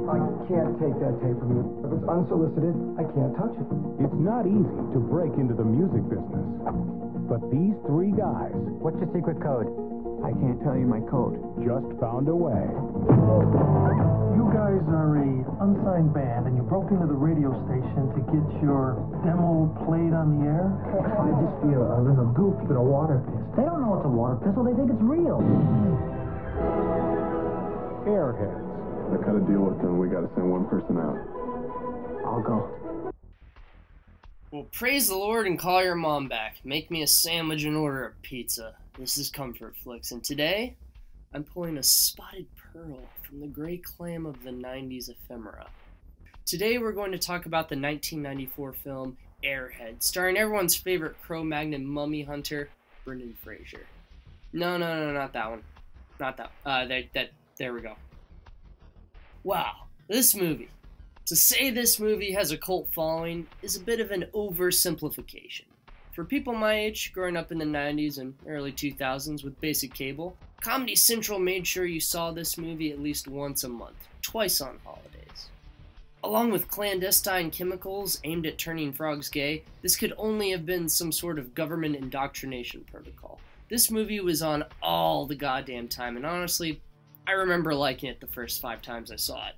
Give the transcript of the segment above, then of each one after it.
I can't take that tape from you. If it's unsolicited, I can't touch it. It's not easy to break into the music business. But these three guys... What's your secret code? I can't tell you my code. ...just found a way. You guys are a unsigned band, and you broke into the radio station to get your demo played on the air? I just feel a little goofy with a water pistol. They don't know it's a water pistol. They think it's real. Airheads. I cut a deal with them. We gotta send one person out. I'll go. Well, praise the Lord and call your mom back. Make me a sandwich and order a pizza. This is Comfortflix, and today I'm pulling a spotted pearl from the gray clam of the 90s ephemera. Today we're going to talk about the 1994 film Airheads, starring everyone's favorite Cro-Magnon mummy hunter, Brenden Fraser. No, not that one. Not that. There we go. Wow, this movie. To say this movie has a cult following is a bit of an oversimplification. For people my age, growing up in the 90s and early 2000s with basic cable, Comedy Central made sure you saw this movie at least once a month, twice on holidays. Along with clandestine chemicals aimed at turning frogs gay, this could only have been some sort of government indoctrination protocol. This movie was on all the goddamn time, and honestly, I remember liking it the first 5 times I saw it.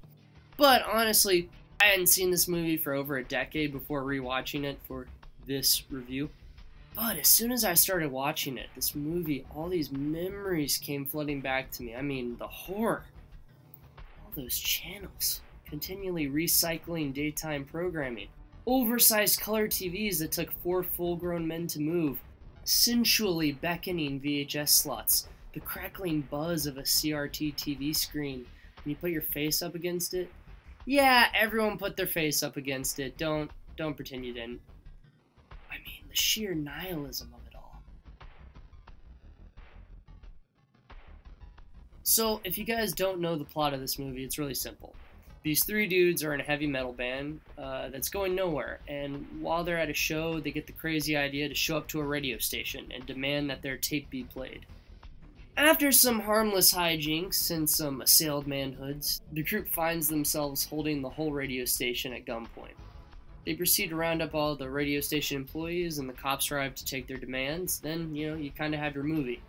But honestly, I hadn't seen this movie for over a decade before rewatching it for this review. But as soon as I started watching it, this movie, all these memories came flooding back to me. I mean, the horror. All those channels. Continually recycling daytime programming. Oversized color TVs that took 4 full-grown men to move. Sensually beckoning VHS slots. The crackling buzz of a CRT TV screen. When you put your face up against it. Yeah, everyone put their face up against it. Don't pretend you didn't. I mean, the sheer nihilism of it all. So, if you guys don't know the plot of this movie, it's really simple. These 3 dudes are in a heavy metal band that's going nowhere, and while they're at a show, they get the crazy idea to show up to a radio station and demand that their tape be played. After some harmless hijinks and some assailed manhoods, the group finds themselves holding the whole radio station at gunpoint. They proceed to round up all the radio station employees, and the cops arrive to take their demands. Then, you kind of have your movie.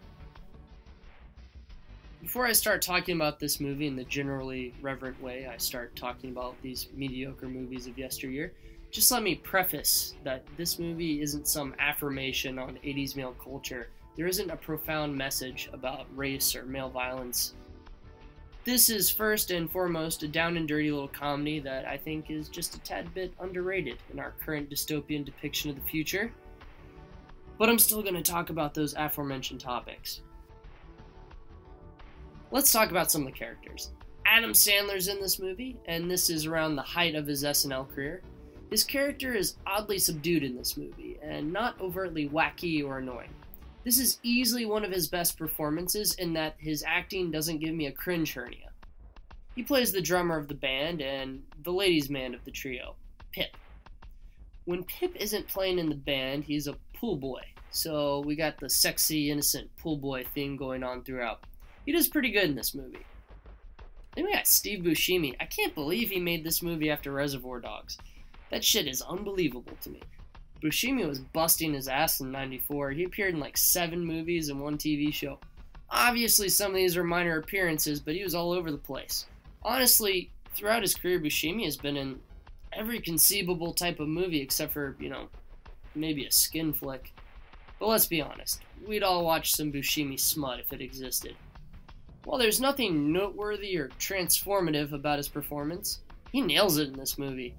Before I start talking about this movie in the generally reverent way I start talking about these mediocre movies of yesteryear, just let me preface that this movie isn't some affirmation on 80s male culture. There isn't a profound message about race or male violence. This is first and foremost a down and dirty little comedy that I think is just a tad bit underrated in our current dystopian depiction of the future. But I'm still going to talk about those aforementioned topics. Let's talk about some of the characters. Adam Sandler's in this movie, and this is around the height of his SNL career. His character is oddly subdued in this movie, and not overtly wacky or annoying. This is easily one of his best performances in that his acting doesn't give me a cringe hernia. He plays the drummer of the band and the ladies' man of the trio, Pip. When Pip isn't playing in the band, he's a pool boy, so we got the sexy, innocent pool boy thing going on throughout. He does pretty good in this movie. Then we got Steve Buscemi. I can't believe he made this movie after Reservoir Dogs. That shit is unbelievable to me. Buscemi was busting his ass in '94. He appeared in like 7 movies and 1 TV show. Obviously, some of these are minor appearances, but he was all over the place. Honestly, throughout his career, Buscemi has been in every conceivable type of movie except for, maybe a skin flick. But let's be honest, we'd all watch some Buscemi smut if it existed. While there's nothing noteworthy or transformative about his performance, he nails it in this movie.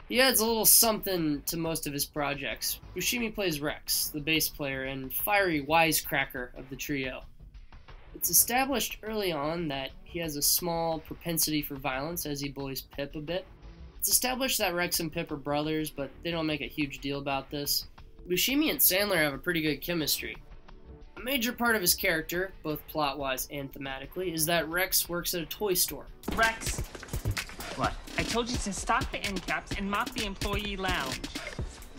He adds a little something to most of his projects. Buscemi plays Rex, the bass player and fiery wisecracker of the trio. It's established early on that he has a small propensity for violence as he bullies Pip a bit. It's established that Rex and Pip are brothers, but they don't make a huge deal about this. Buscemi and Sandler have a pretty good chemistry. A major part of his character, both plot-wise and thematically, is that Rex works at a toy store. Rex! What? I told you to stock the end caps and mop the employee lounge.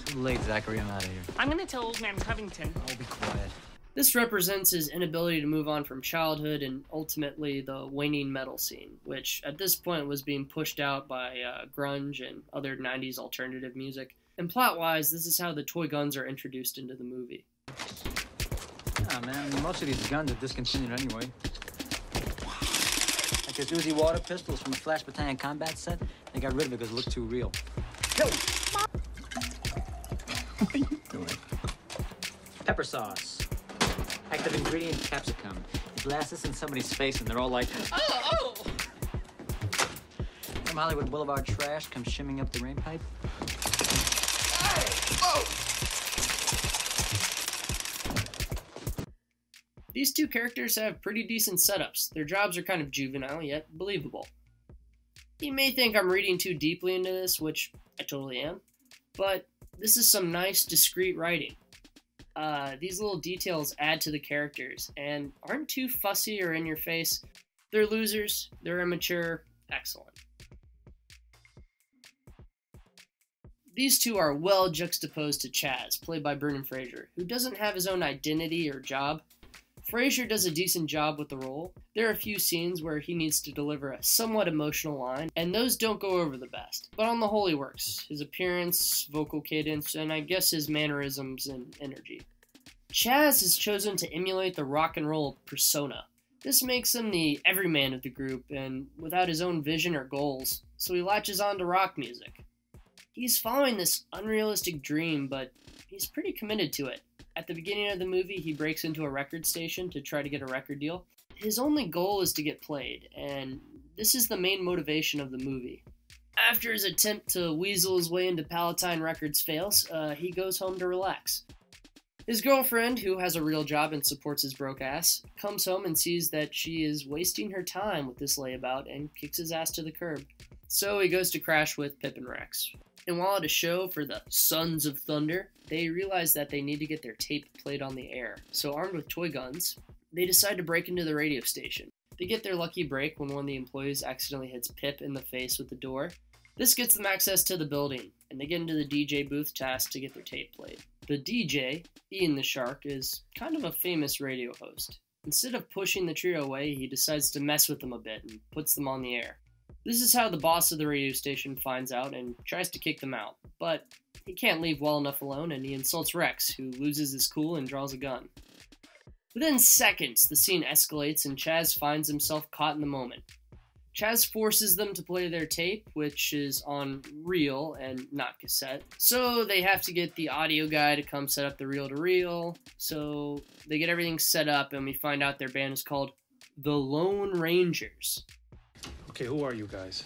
Too late, Zachary. I'm out of here. I'm gonna tell old man Covington. I'll be quiet. This represents his inability to move on from childhood and ultimately the waning metal scene, which at this point was being pushed out by grunge and other 90s alternative music. And plot-wise, this is how the toy guns are introduced into the movie. Yeah, man, most of these guns are discontinued anyway. Like this Uzi water pistols from the Flash Battalion combat set, they got rid of it because it looked too real. Yo! What are you doing? Pepper sauce. Active ingredient, capsicum. You blast this in somebody's face and they're all like, oh! From Hollywood Boulevard trash comes shimming up the rain pipe. These two characters have pretty decent setups. Their jobs are kind of juvenile, yet believable. You may think I'm reading too deeply into this, which I totally am, but this is some nice, discreet writing. These little details add to the characters, and aren't too fussy or in your face. They're losers, they're immature, excellent. These two are well juxtaposed to Chaz, played by Brenden Fraser, who doesn't have his own identity or job. Fraser does a decent job with the role. There are a few scenes where he needs to deliver a somewhat emotional line, and those don't go over the best. But on the whole, he works. His appearance, vocal cadence, and I guess his mannerisms and energy. Chaz has chosen to emulate the rock and roll persona. This makes him the everyman of the group, and without his own vision or goals, so he latches on to rock music. He's following this unrealistic dream, but he's pretty committed to it. At the beginning of the movie, he breaks into a record station to try to get a record deal. His only goal is to get played, and this is the main motivation of the movie. After his attempt to weasel his way into Palatine Records fails, he goes home to relax. His girlfriend, who has a real job and supports his broke ass, comes home and sees that she is wasting her time with this layabout and kicks his ass to the curb. So he goes to crash with Pip and Rex. And while at a show for the Sons of Thunder, they realize that they need to get their tape played on the air. So armed with toy guns, they decide to break into the radio station. They get their lucky break when one of the employees accidentally hits Pip in the face with the door. This gets them access to the building, and they get into the DJ booth tasked to get their tape played. The DJ, Ian the Shark, is kind of a famous radio host. Instead of pushing the trio away, he decides to mess with them a bit and puts them on the air. This is how the boss of the radio station finds out and tries to kick them out, but he can't leave well enough alone and he insults Rex, who loses his cool and draws a gun. Within seconds, the scene escalates and Chaz finds himself caught in the moment. Chaz forces them to play their tape, which is on reel and not cassette, so they have to get the audio guy to come set up the reel-to-reel, so they get everything set up and we find out their band is called The Lone Rangers. Okay, who are you guys?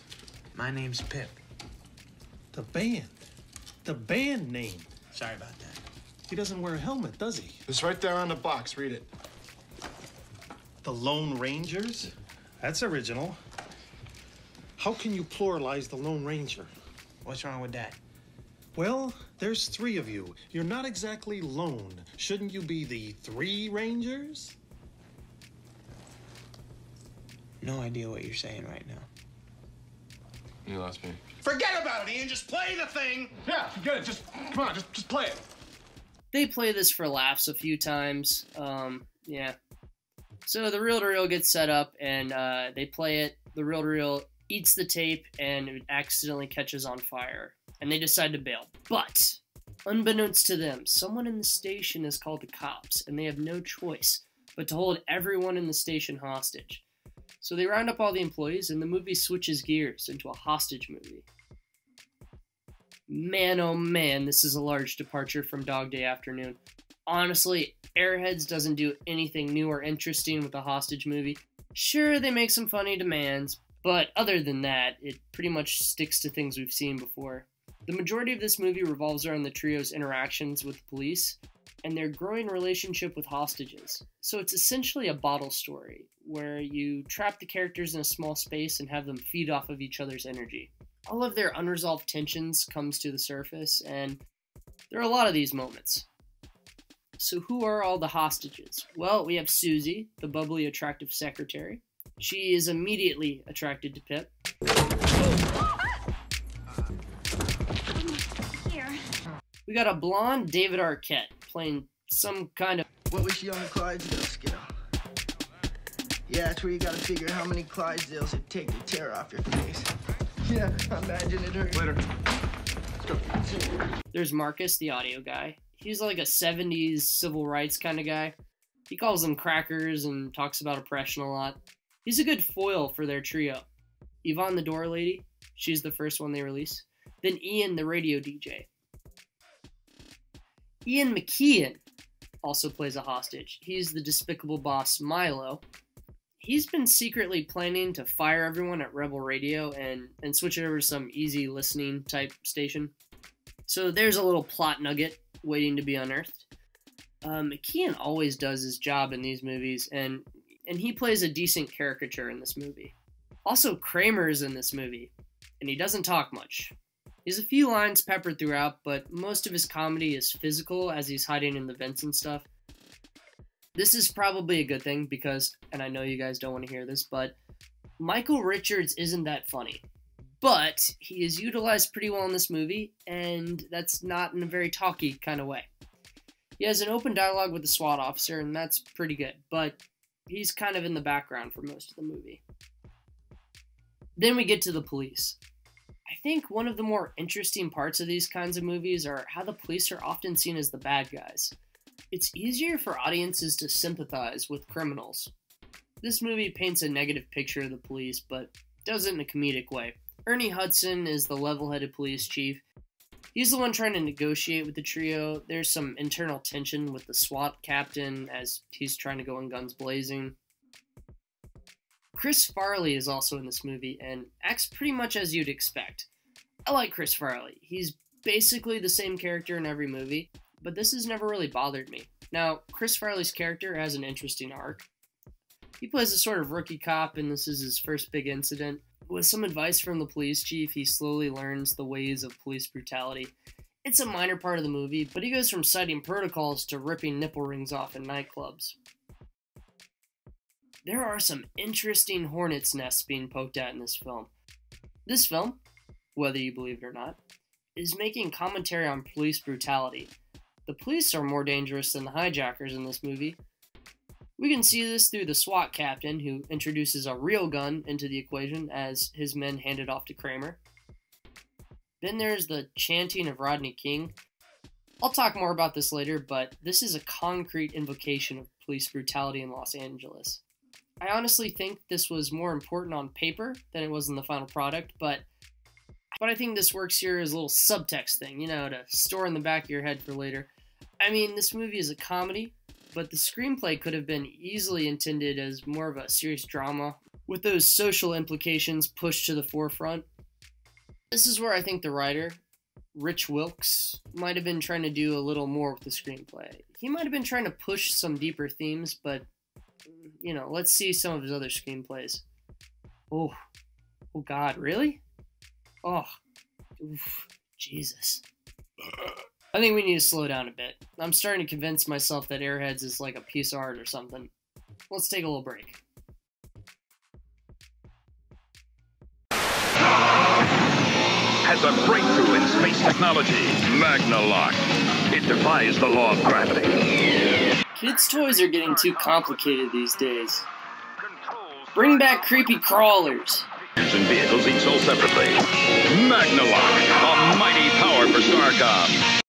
My name's Pip. The band. The band name. Sorry about that. He doesn't wear a helmet, does he? It's right there on the box. Read it. The Lone Rangers? That's original. How can you pluralize the Lone Ranger? What's wrong with that? Well, there's three of you. You're not exactly lone. Shouldn't you be the Three Rangers? No idea what you're saying right now. You lost me. Forget about it, Ian. Just play the thing. Yeah, forget it. Just, come on, just play it. They play this for laughs a few times. Yeah. So the reel-to-reel gets set up and they play it. The reel-to-reel eats the tape and it accidentally catches on fire. And they decide to bail. But, unbeknownst to them, someone in the station is called the cops and they have no choice but to hold everyone in the station hostage. So they round up all the employees and the movie switches gears into a hostage movie. Man, oh man, this is a large departure from Dog Day Afternoon. Honestly, Airheads doesn't do anything new or interesting with a hostage movie. Sure, they make some funny demands, but other than that, it pretty much sticks to things we've seen before. The majority of this movie revolves around the trio's interactions with the police and their growing relationship with hostages. So it's essentially a bottle story, where you trap the characters in a small space and have them feed off of each other's energy. All of their unresolved tensions comes to the surface, and there are a lot of these moments. So who are all the hostages? Well, we have Susie, the bubbly, attractive secretary. She is immediately attracted to Pip. Here. We got a blonde David Arquette playing some kind of What was she on the Clydesdale scale? Yeah, that's where you gotta figure how many Clydesdales it'd take to tear off your face. Yeah, imagine it hurt. Later. There's Marcus, the audio guy. He's like a 70s civil rights kind of guy. He calls them crackers and talks about oppression a lot. He's a good foil for their trio. Yvonne, the door lady, she's the first one they release. Then Ian, the radio DJ. Ian McKeon also plays a hostage. He's the despicable boss, Milo. He's been secretly planning to fire everyone at Rebel Radio and switch it over to some easy listening type station. So there's a little plot nugget waiting to be unearthed. McKeon always does his job in these movies, and he plays a decent caricature in this movie. Also, Kramer's in this movie, and he doesn't talk much. He has a few lines peppered throughout, but most of his comedy is physical as he's hiding in the vents and stuff. This is probably a good thing because, and I know you guys don't want to hear this, but Michael Richards isn't that funny. But he is utilized pretty well in this movie, and that's not in a very talky kind of way. He has an open dialogue with the SWAT officer, and that's pretty good, but he's kind of in the background for most of the movie. Then we get to the police. I think one of the more interesting parts of these kinds of movies are how the police are often seen as the bad guys. It's easier for audiences to sympathize with criminals. This movie paints a negative picture of the police, but does it in a comedic way. Ernie Hudson is the level-headed police chief. He's the one trying to negotiate with the trio. There's some internal tension with the SWAT captain as he's trying to go in guns blazing. Chris Farley is also in this movie and acts pretty much as you'd expect. I like Chris Farley. He's basically the same character in every movie, but this has never really bothered me. Now, Chris Farley's character has an interesting arc. He plays a sort of rookie cop, and this is his first big incident. With some advice from the police chief, he slowly learns the ways of police brutality. It's a minor part of the movie, but he goes from citing protocols to ripping nipple rings off in nightclubs. There are some interesting hornet's nests being poked at in this film. This film, whether you believe it or not, is making commentary on police brutality. The police are more dangerous than the hijackers in this movie. We can see this through the SWAT captain, who introduces a real gun into the equation as his men hand it off to Kramer. Then there's the chanting of Rodney King. I'll talk more about this later, but this is a concrete invocation of police brutality in Los Angeles. I honestly think this was more important on paper than it was in the final product, but I think this works here as a little subtext thing, to store in the back of your head for later. I mean, this movie is a comedy, but the screenplay could have been easily intended as more of a serious drama, with those social implications pushed to the forefront. This is where I think the writer, Rich Wilkes, might have been trying to do a little more with the screenplay. He might have been trying to push some deeper themes, but, let's see some of his other screenplays. Oh God, really? Oh, oof, Jesus. I think we need to slow down a bit. I'm starting to convince myself that Airheads is like a piece of art or something. Let's take a little break. Has a breakthrough in space technology, Magnalock. It defies the law of gravity. Kids' toys are getting too complicated these days. Bring back creepy crawlers. And vehicles each sold separately. Magnalock, a mighty power for Starcom.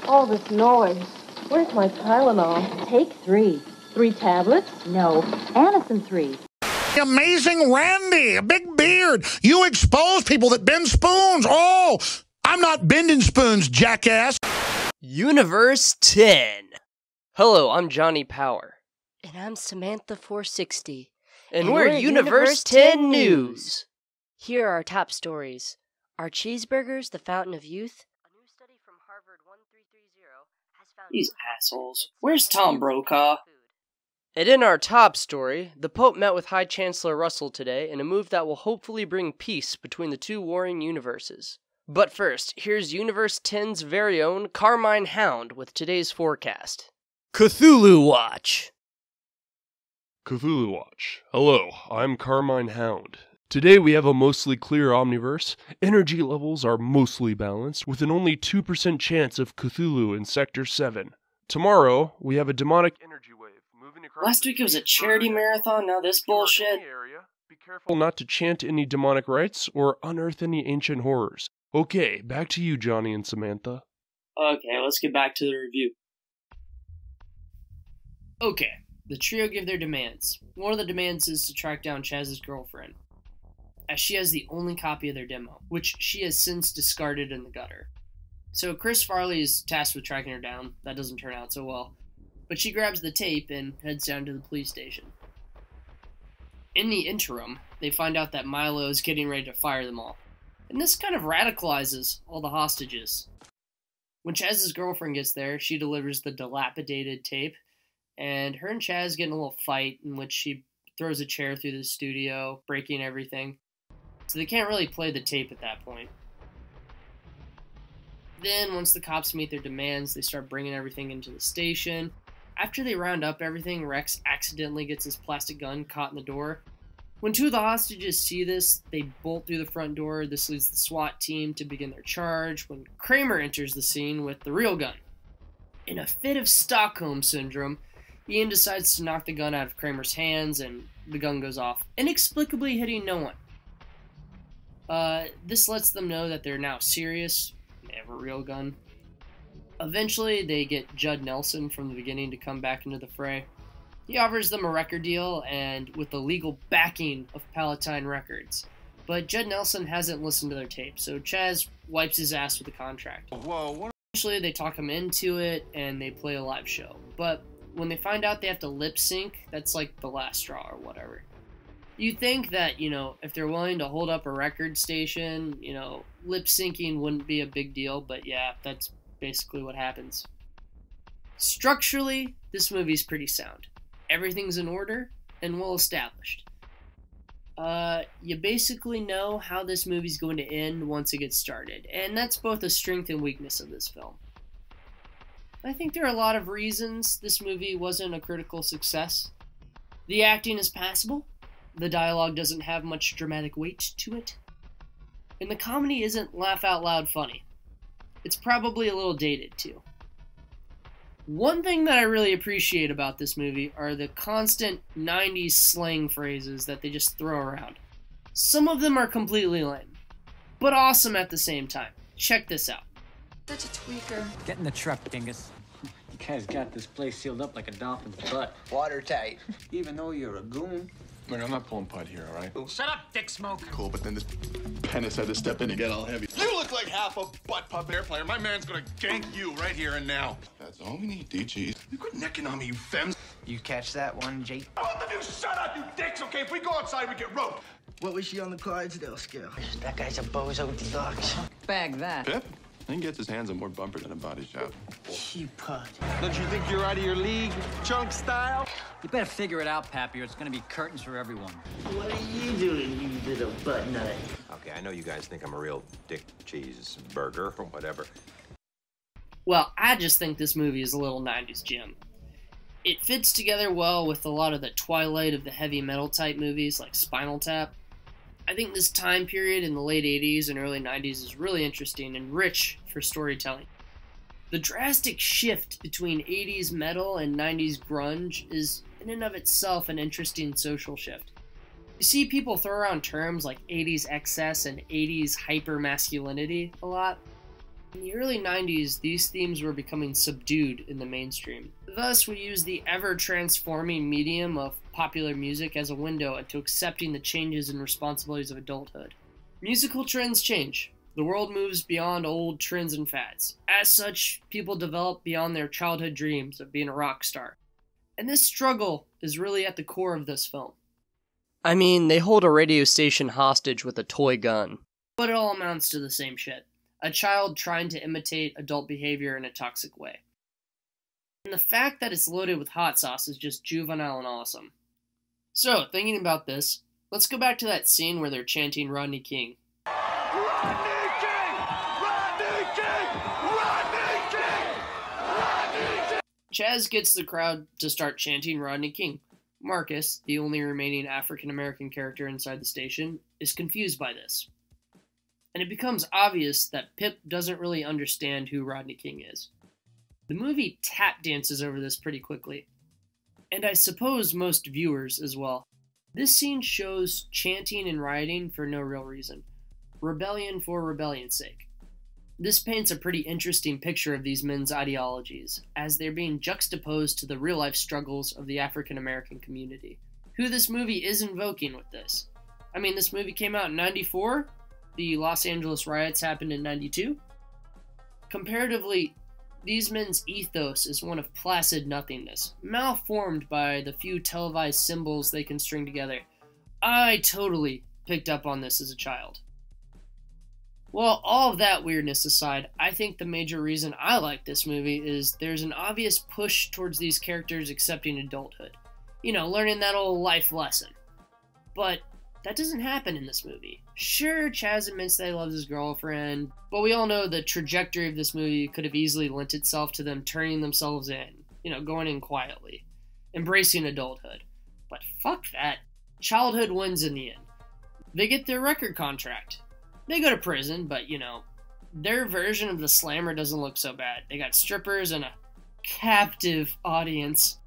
All this noise. Where's my Tylenol? Take 3. 3 tablets? No, Anacin 3. Amazing Randy, a big beard. You expose people that bend spoons. Oh, I'm not bending spoons, jackass. Universe 10. Hello, I'm Johnny Power. And I'm Samantha 460. And we're Universe 10 News. Here are our top stories. Are cheeseburgers the fountain of youth? A new study from Harvard 1330 has found... These assholes. Where's Tom Brokaw? And in our top story, the Pope met with High Chancellor Russell today in a move that will hopefully bring peace between the two warring universes. But first, here's Universe 10's very own Carmine Hound with today's forecast. Cthulhu Watch. Cthulhu Watch. Hello, I'm Carmine Hound. Today we have a mostly clear omniverse, energy levels are mostly balanced, with an only 2% chance of Cthulhu in Sector 7. Tomorrow, we have a demonic energy wave moving across. Last week it was a charity marathon, now this bullshit. Be careful not to chant any demonic rites or unearth any ancient horrors. Okay, back to you, Johnny and Samantha. Okay, let's get back to the review. Okay, the trio give their demands. One of the demands is to track down Chaz's girlfriend, as she has the only copy of their demo, which she has since discarded in the gutter. So Chris Farley is tasked with tracking her down. That doesn't turn out so well. But she grabs the tape and heads down to the police station. In the interim, they find out that Milo is getting ready to fire them all. And this kind of radicalizes all the hostages. When Chaz's girlfriend gets there, she delivers the dilapidated tape, and her and Chaz get in a little fight in which she throws a chair through the studio, breaking everything. So they can't really play the tape at that point. Then, once the cops meet their demands, they start bringing everything into the station. After they round up everything, Rex accidentally gets his plastic gun caught in the door. When two of the hostages see this, they bolt through the front door. This leads the SWAT team to begin their charge when Kramer enters the scene with the real gun. In a fit of Stockholm Syndrome, Ian decides to knock the gun out of Kramer's hands, and the gun goes off, inexplicably hitting no one. This lets them know that they're now serious. They have a real gun. Eventually, they get Judd Nelson from the beginning to come back into the fray. He offers them a record deal, and with the legal backing of Palatine Records. But Judd Nelson hasn't listened to their tape, so Chaz wipes his ass with the contract. Eventually, they talk him into it, and they play a live show. But when they find out they have to lip sync, that's like the last straw or whatever. You'd think that, if they're willing to hold up a record station, lip syncing wouldn't be a big deal, but yeah, that's basically what happens. Structurally, this movie's pretty sound. Everything's in order and well established. You basically know how this movie's going to end once it gets started, and that's both a strength and weakness of this film. I think there are a lot of reasons this movie wasn't a critical success. The acting is passable. The dialogue doesn't have much dramatic weight to it. And the comedy isn't laugh-out-loud funny. It's probably a little dated, too. One thing that I really appreciate about this movie are the constant 90s slang phrases that they just throw around. Some of them are completely lame, but awesome at the same time. Check this out. Such a tweaker. Get in the truck, dingus. You guys got this place sealed up like a dolphin's butt. Watertight. Even though you're a goon. Look, I'm not pulling putt here, all right? Shut up, dick smoke. Cool, but then this penis had to step in and get all heavy. You look like half a butt pub air player. My man's gonna gank you right here and now. That's all we need, DG. You quit necking on me, you femmes. You catch that one, Jake? Both of you shut up, you dicks, okay? If we go outside, we get roped. What was she on the Clydesdale scale? That guy's a bozo with the dogs. Bag that. Pip? He gets his hands on more bumper than a body shop. She put. Don't you think you're out of your league, chunk style? You better figure it out, Pappy, or it's gonna be curtains for everyone. What are you doing, you little butt nut? Okay, I know you guys think I'm a real dick cheeseburger or whatever. Well, I just think this movie is a little 90s gem. It fits together well with a lot of the twilight of the heavy metal type movies like Spinal Tap. I think this time period in the late 80s and early 90s is really interesting and rich for storytelling. The drastic shift between 80s metal and 90s grunge is in and of itself an interesting social shift. You see people throw around terms like 80s excess and 80s hyper-masculinity a lot. In the early 90s, these themes were becoming subdued in the mainstream. Thus, we use the ever-transforming medium of popular music as a window into accepting the changes and responsibilities of adulthood. Musical trends change. The world moves beyond old trends and fads. As such, people develop beyond their childhood dreams of being a rock star. And this struggle is really at the core of this film. I mean, they hold a radio station hostage with a toy gun. But it all amounts to the same shit. A child trying to imitate adult behavior in a toxic way. And the fact that it's loaded with hot sauce is just juvenile and awesome. So, thinking about this, let's go back to that scene where they're chanting Rodney King. Rodney King! Rodney King! Rodney King! Rodney King! Chaz gets the crowd to start chanting Rodney King. Marcus, the only remaining African-American character inside the station, is confused by this. And it becomes obvious that Pip doesn't really understand who Rodney King is. The movie tap dances over this pretty quickly, and I suppose most viewers as well. This scene shows chanting and rioting for no real reason. Rebellion for rebellion's sake. This paints a pretty interesting picture of these men's ideologies, as they're being juxtaposed to the real-life struggles of the African American community. Who this movie is invoking with this? I mean, this movie came out in '94. The Los Angeles riots happened in '92. Comparatively, these men's ethos is one of placid nothingness, malformed by the few televised symbols they can string together. I totally picked up on this as a child. Well, all of that weirdness aside, I think the major reason I like this movie is there's an obvious push towards these characters accepting adulthood. You know, learning that old life lesson. But that doesn't happen in this movie. Sure, Chaz admits that he loves his girlfriend, but we all know the trajectory of this movie could have easily lent itself to them turning themselves in. You know, going in quietly. Embracing adulthood. But fuck that. Childhood wins in the end. They get their record contract. They go to prison, but, you know, their version of the slammer doesn't look so bad. They got strippers and a captive audience.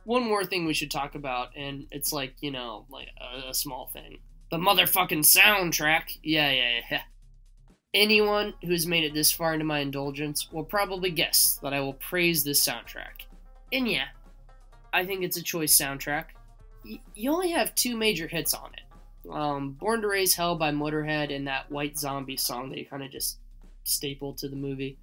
One more thing we should talk about, and it's like, you know, like a small thing. The motherfucking soundtrack. Yeah. Anyone who's made it this far into my indulgence will probably guess that I will praise this soundtrack. And yeah, I think it's a choice soundtrack. You only have two major hits on it. Born to Raise Hell by Motorhead and that White Zombie song that you kind of just stapled to the movie.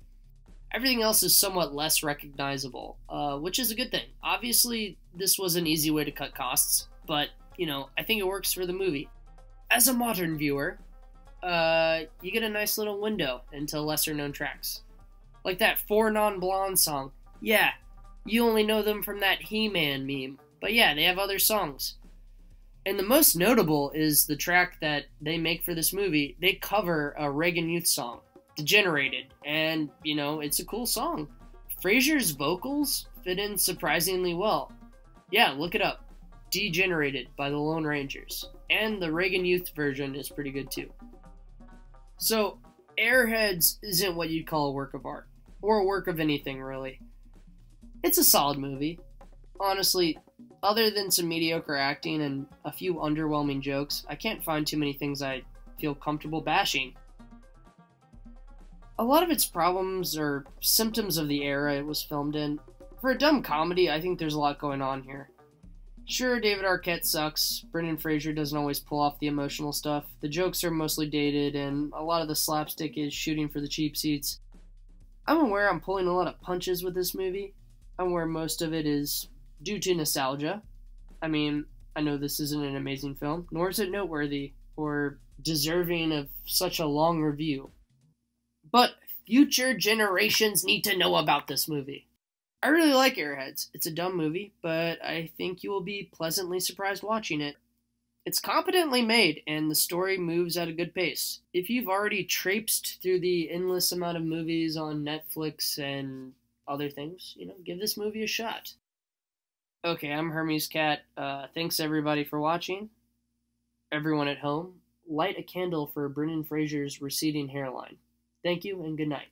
Everything else is somewhat less recognizable, which is a good thing. Obviously, this was an easy way to cut costs, but, you know, I think it works for the movie. As a modern viewer, you get a nice little window into lesser-known tracks. Like that Four Non-Blonde song. Yeah, you only know them from that He-Man meme. But yeah, they have other songs. And the most notable is the track that they make for this movie. They cover a Reagan Youth song, Degenerated, and, you know, it's a cool song. Fraser's vocals fit in surprisingly well. Yeah, look it up. Degenerated by the Lone Rangers. And the Reagan Youth version is pretty good too. So, Airheads isn't what you'd call a work of art. Or a work of anything, really. It's a solid movie. Honestly, other than some mediocre acting and a few underwhelming jokes, I can't find too many things I feel comfortable bashing. A lot of its problems are symptoms of the era it was filmed in. For a dumb comedy, I think there's a lot going on here. Sure, David Arquette sucks, Brendan Fraser doesn't always pull off the emotional stuff, the jokes are mostly dated, and a lot of the slapstick is shooting for the cheap seats. I'm aware I'm pulling a lot of punches with this movie. I'm aware most of it is due to nostalgia. I mean, I know this isn't an amazing film, nor is it noteworthy or deserving of such a long review. But future generations need to know about this movie. I really like Airheads. It's a dumb movie, but I think you will be pleasantly surprised watching it. It's competently made, and the story moves at a good pace. If you've already traipsed through the endless amount of movies on Netflix and other things, you know, give this movie a shot. Okay, I'm Hermes Cat. Thanks everybody for watching. Everyone at home, light a candle for Brendan Fraser's receding hairline. Thank you and good night.